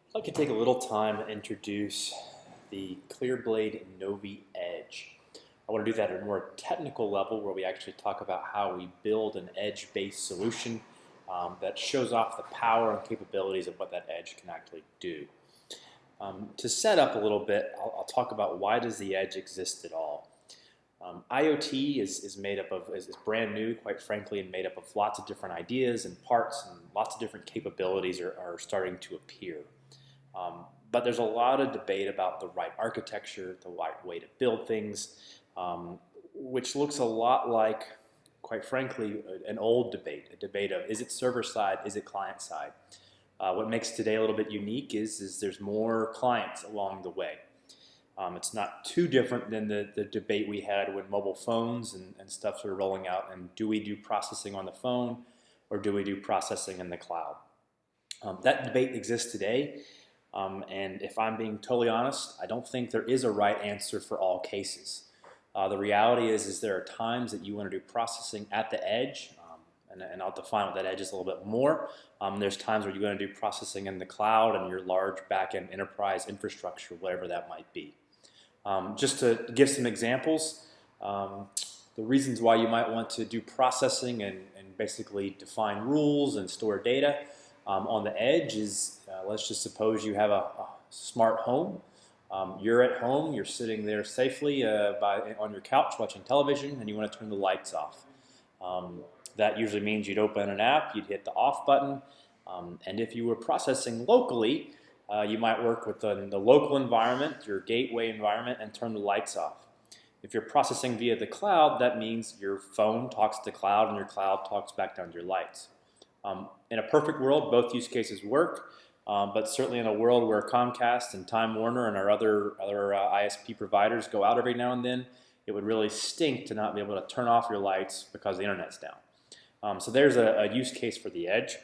I'd like to take a little time and introduce the ClearBlade Novi Edge. I want to do that at a more technical level where we actually talk about how we build an edge-based solution that shows off the power and capabilities of what that edge can actually do. To set up a little bit, I'll talk about why does the edge exist at all. IoT is made up of, is brand new, quite frankly, and made up of lots of different ideas and parts, and lots of different capabilities are starting to appear. But there's a lot of debate about the right architecture, the right way to build things, which looks a lot like, quite frankly, an old debate, a debate of is it server side, is it client side? What makes today a little bit unique is there's more clients along the way. It's not too different than the debate we had when mobile phones and stuff were rolling out, and do we do processing on the phone or do we do processing in the cloud? That debate exists today. And if I'm being totally honest, I don't think there is a right answer for all cases. The reality is there are times that you want to do processing at the edge, and I'll define what that edge is a little bit more. There's times where you want to do processing in the cloud and your large back-end enterprise infrastructure, whatever that might be. Just to give some examples, the reasons why you might want to do processing and basically define rules and store data on the edge is, let's just suppose you have a smart home. You're at home, you're sitting there safely on your couch watching television, and you want to turn the lights off. That usually means you'd open an app, you'd hit the off button, and if you were processing locally, you might work within the local environment, your gateway environment, and turn the lights off. If you're processing via the cloud, that means your phone talks to the cloud and your cloud talks back down to your lights. In a perfect world, both use cases work, but certainly in a world where Comcast and Time Warner and our other ISP providers go out every now and then, it would really stink to not be able to turn off your lights because the internet's down. So there's a use case for the edge.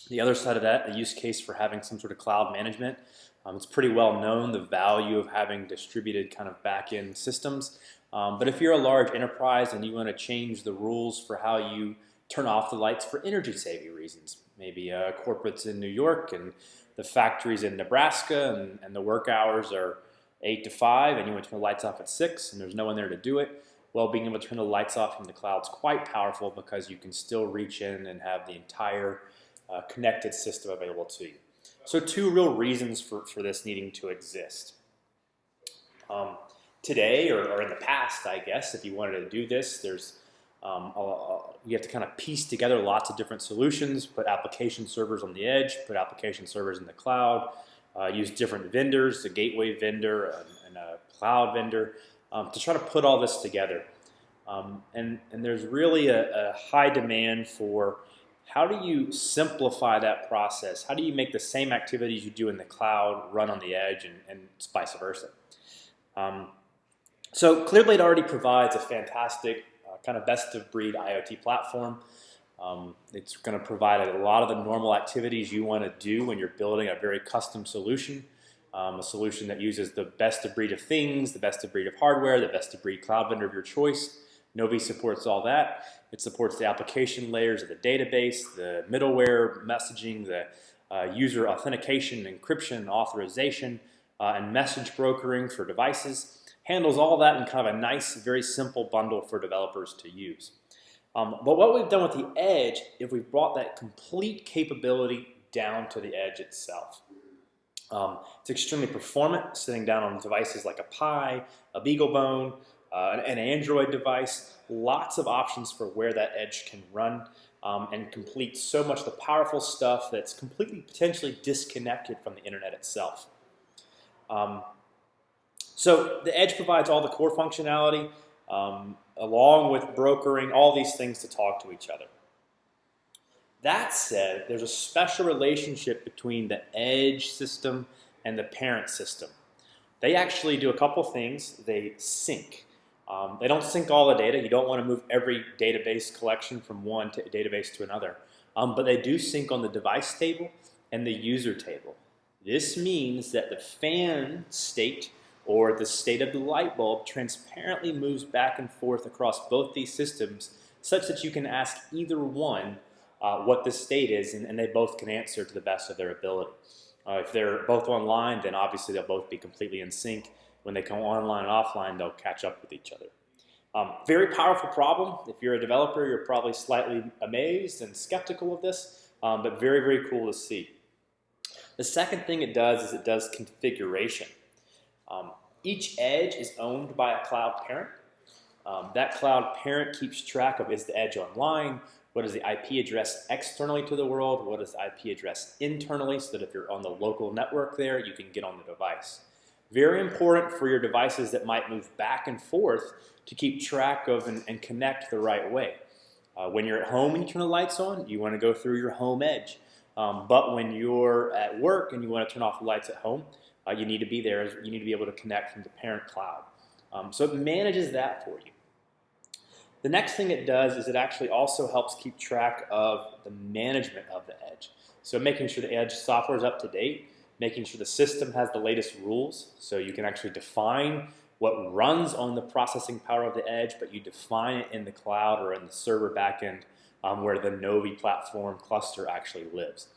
The other side of that, a use case for having some sort of cloud management. It's pretty well known the value of having distributed kind of back-end systems. But if you're a large enterprise and you want to change the rules for how you turn off the lights for energy-saving reasons, maybe corporates in New York and the factories in Nebraska and the work hours are 8 to 5 and you want to turn the lights off at 6 and there's no one there to do it, well, being able to turn the lights off from the cloud is quite powerful because you can still reach in and have the entire connected system available to you. So two real reasons for this needing to exist. Today, or in the past, I guess, if you wanted to do this, there's you have to kind of piece together lots of different solutions, put application servers on the edge, put application servers in the cloud, use different vendors, a gateway vendor and a cloud vendor, to try to put all this together. And there's really a high demand for how do you simplify that process? How do you make the same activities you do in the cloud run on the edge and vice versa? So ClearBlade already provides a fantastic kind of best-of-breed IoT platform. It's going to provide a lot of the normal activities you want to do when you're building a very custom solution, a solution that uses the best-of-breed of things, the best-of-breed of hardware, the best-of-breed cloud vendor of your choice. Novi supports all that. It supports the application layers of the database, the middleware messaging, the user authentication, encryption, authorization, and message brokering for devices. Handles all that in kind of a nice, very simple bundle for developers to use. But what we've done with the edge is we've brought that complete capability down to the edge itself. It's extremely performant, sitting down on devices like a Pi, a BeagleBone, an Android device, lots of options for where that edge can run and complete so much of the powerful stuff that's completely potentially disconnected from the internet itself. So the edge provides all the core functionality along with brokering, all these things to talk to each other. That said, there's a special relationship between the edge system and the parent system. They actually do a couple things. They sync. They don't sync all the data. You don't want to move every database collection from one database to another. But they do sync on the device table and the user table. This means that the fan state or the state of the light bulb transparently moves back and forth across both these systems such that you can ask either one what the state is, and they both can answer to the best of their ability. If they're both online, then obviously they'll both be completely in sync. When they come online and offline, they'll catch up with each other. Very powerful problem. If you're a developer, you're probably slightly amazed and skeptical of this, but very, very cool to see. The second thing it does is it does configuration. Each edge is owned by a cloud parent. That cloud parent keeps track of, is the edge online? What is the IP address externally to the world? What is the IP address internally, so that if you're on the local network there, you can get on the device. Very important for your devices that might move back and forth to keep track of and connect the right way. When you're at home and you turn the lights on, you want to go through your home edge. But when you're at work and you want to turn off the lights at home, you need to be there. You need to be able to connect from the parent cloud. So it manages that for you. The next thing it does is it actually also helps keep track of the management of the edge. So making sure the edge software is up to date, making sure the system has the latest rules, so you can actually define what runs on the processing power of the edge, but you define it in the cloud or in the server backend where the Novi platform cluster actually lives.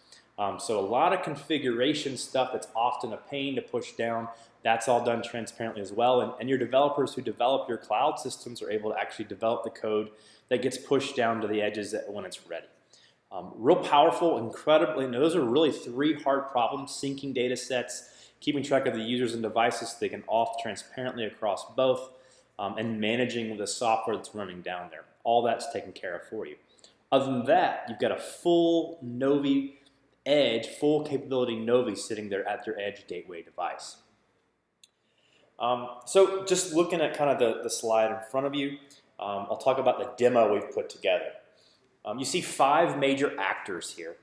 So a lot of configuration stuff that's often a pain to push down, that's all done transparently as well. And your developers who develop your cloud systems are able to actually develop the code that gets pushed down to the edges when it's ready. Real powerful, incredibly, those are really three hard problems: syncing data sets, keeping track of the users and devices so they can auth transparently across both, and managing the software that's running down there. All that's taken care of for you. Other than that, you've got a full Novi edge, full capability Novi sitting there at your edge gateway device. So just looking at kind of the slide in front of you, I'll talk about the demo we've put together. You see 5 major actors here.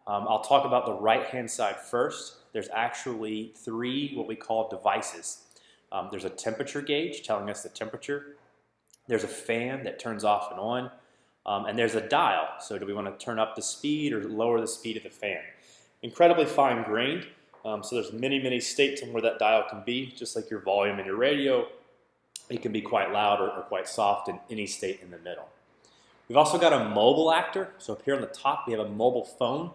I'll talk about the right-hand side first. There's actually 3 what we call devices. There's a temperature gauge telling us the temperature. There's a fan that turns off and on. And there's a dial. So do we want to turn up the speed or lower the speed of the fan? Incredibly fine-grained. So there's many, many states on where that dial can be, just like your volume in your radio. It can be quite loud or quite soft in any state in the middle. We've also got a mobile actor. So up here on the top, we have a mobile phone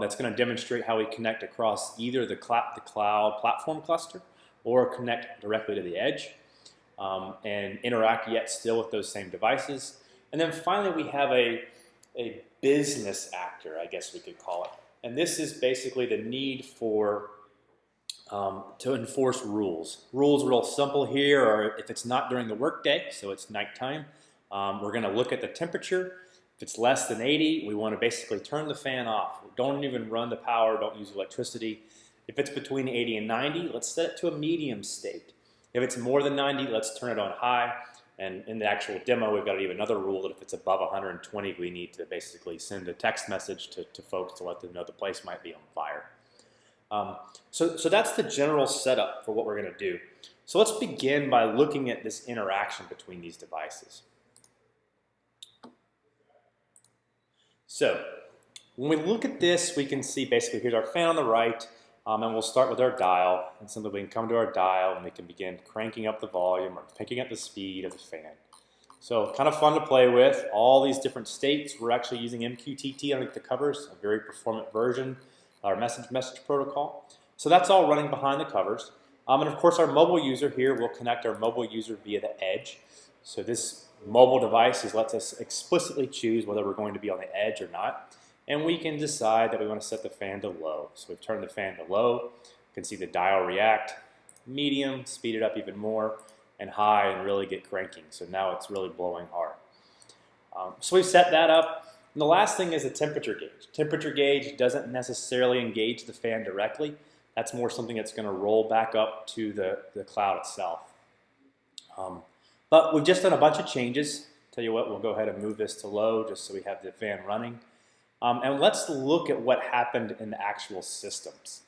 that's going to demonstrate how we connect across either the cloud platform cluster or connect directly to the edge and interact yet still with those same devices. And then finally, we have a business actor, I guess we could call it. And this is basically the need for to enforce rules. Rules real simple here are if it's not during the workday, so it's nighttime, we're going to look at the temperature. If it's less than 80, we want to basically turn the fan off. Don't even run the power, don't use electricity. If it's between 80 and 90, let's set it to a medium state. If it's more than 90, let's turn it on high. And in the actual demo, we've got even another rule that if it's above 120, we need to basically send a text message to folks to let them know the place might be on fire. So that's the general setup for what we're going to do. So let's begin by looking at this interaction between these devices. So when we look at this, we can see basically here's our fan on the right, and we'll start with our dial. And simply we can come to our dial and we can begin cranking up the volume or picking up the speed of the fan. So kind of fun to play with. All these different states. We're actually using MQTT underneath the covers, a very performant version, our message protocol. So that's all running behind the covers. And of course our mobile user here will connect our mobile user via the edge. So this mobile device lets us explicitly choose whether we're going to be on the edge or not. And we can decide that we want to set the fan to low. So we've turned the fan to low. You can see the dial react. Medium, speed it up even more, and high and really get cranking. So now it's really blowing hard. So we've set that up. And the last thing is the temperature gauge. Temperature gauge doesn't necessarily engage the fan directly. That's more something that's going to roll back up to the cloud itself. But we've just done a bunch of changes. Tell you what, we'll go ahead and move this to low just so we have the fan running. And let's look at what happened in the actual systems.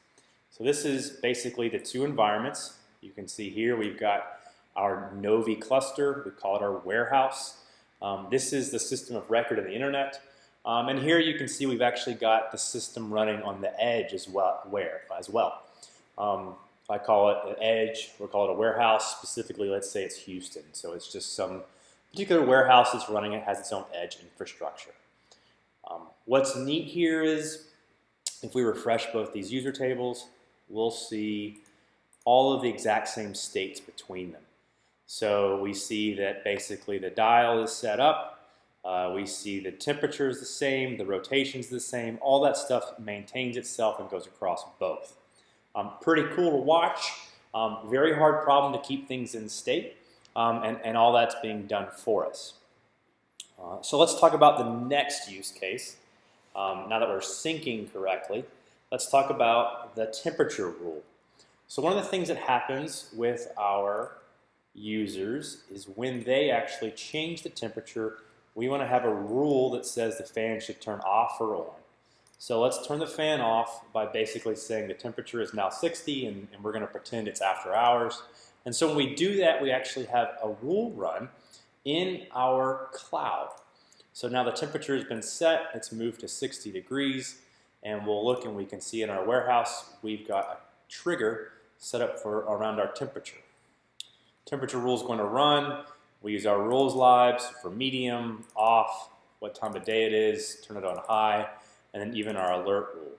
So this is basically the 2 environments. You can see here we've got our Novi cluster. We call it our warehouse. This is the system of record of the internet. And here you can see we've actually got the system running on the edge as well. I call it an edge, we'll call it a warehouse. Specifically, let's say it's Houston. So it's just some particular warehouse that's running. It has its own edge infrastructure. What's neat here is if we refresh both these user tables, we'll see all of the exact same states between them. So we see that basically the dial is set up, we see the temperature is the same, the rotation is the same, all that stuff maintains itself and goes across both. Pretty cool to watch, very hard problem to keep things in state, and all that's being done for us. So let's talk about the next use case. Now that we're syncing correctly, let's talk about the temperature rule. So one of the things that happens with our users is when they actually change the temperature, we want to have a rule that says the fan should turn off or on. So let's turn the fan off by basically saying the temperature is now 60 and we're going to pretend it's after hours. And so when we do that, we actually have a rule run in our cloud. So now the temperature has been set, it's moved to 60 degrees, and we'll look and we can see in our warehouse we've got a trigger set up for around our temperature. Temperature rule is going to run. We use our rules lives for medium, off, what time of day it is, turn it on high, and then even our alert rule.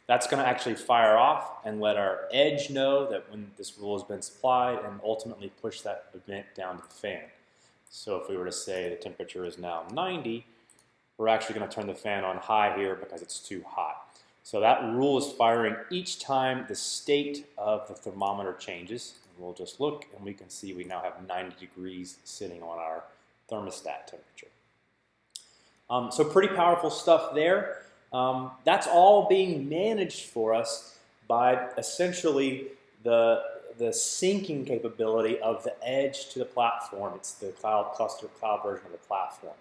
That's going to actually fire off and let our edge know that when this rule has been supplied and ultimately push that event down to the fan. So if we were to say the temperature is now 90, we're actually going to turn the fan on high here because it's too hot. So that rule is firing each time the state of the thermometer changes. And we'll just look and we can see we now have 90 degrees sitting on our thermostat temperature. So pretty powerful stuff there. That's all being managed for us by essentially the syncing capability of the edge to the platform. It's the cloud cluster, cloud version of the platform.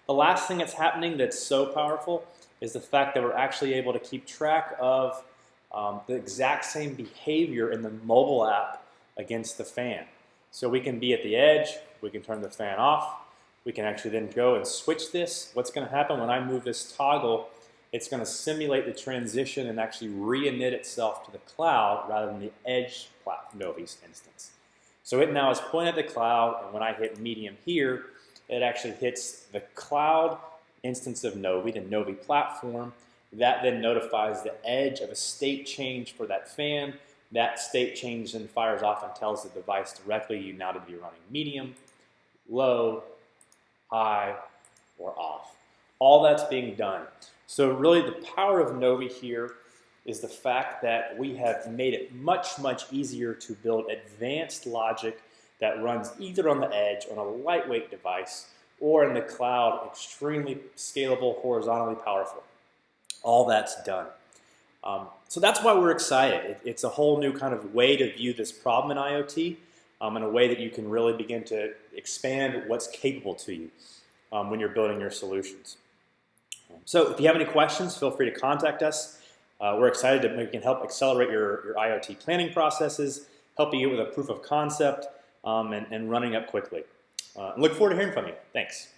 The last thing that's happening that's so powerful is the fact that we're actually able to keep track of the exact same behavior in the mobile app against the fan. So we can be at the edge, we can turn the fan off, we can actually then go and switch this. What's going to happen when I move this toggle, it's going to simulate the transition and actually re-init itself to the cloud rather than the edge Novi's instance. So it now is pointing at the cloud, and when I hit medium here, it actually hits the cloud instance of Novi, the Novi platform. That then notifies the edge of a state change for that fan. That state change then fires off and tells the device directly you now to be running medium, low, high, or off. All that's being done. So really the power of Novi here is the fact that we have made it much, much easier to build advanced logic that runs either on the edge on a lightweight device or in the cloud, extremely scalable, horizontally powerful. All that's done. So that's why we're excited. It's a whole new kind of way to view this problem in IoT, in a way that you can really begin to expand what's capable to you when you're building your solutions. So if you have any questions, feel free to contact us. We're excited that we can help accelerate your IoT planning processes, help you with a proof of concept, and running up quickly. Look forward to hearing from you. Thanks.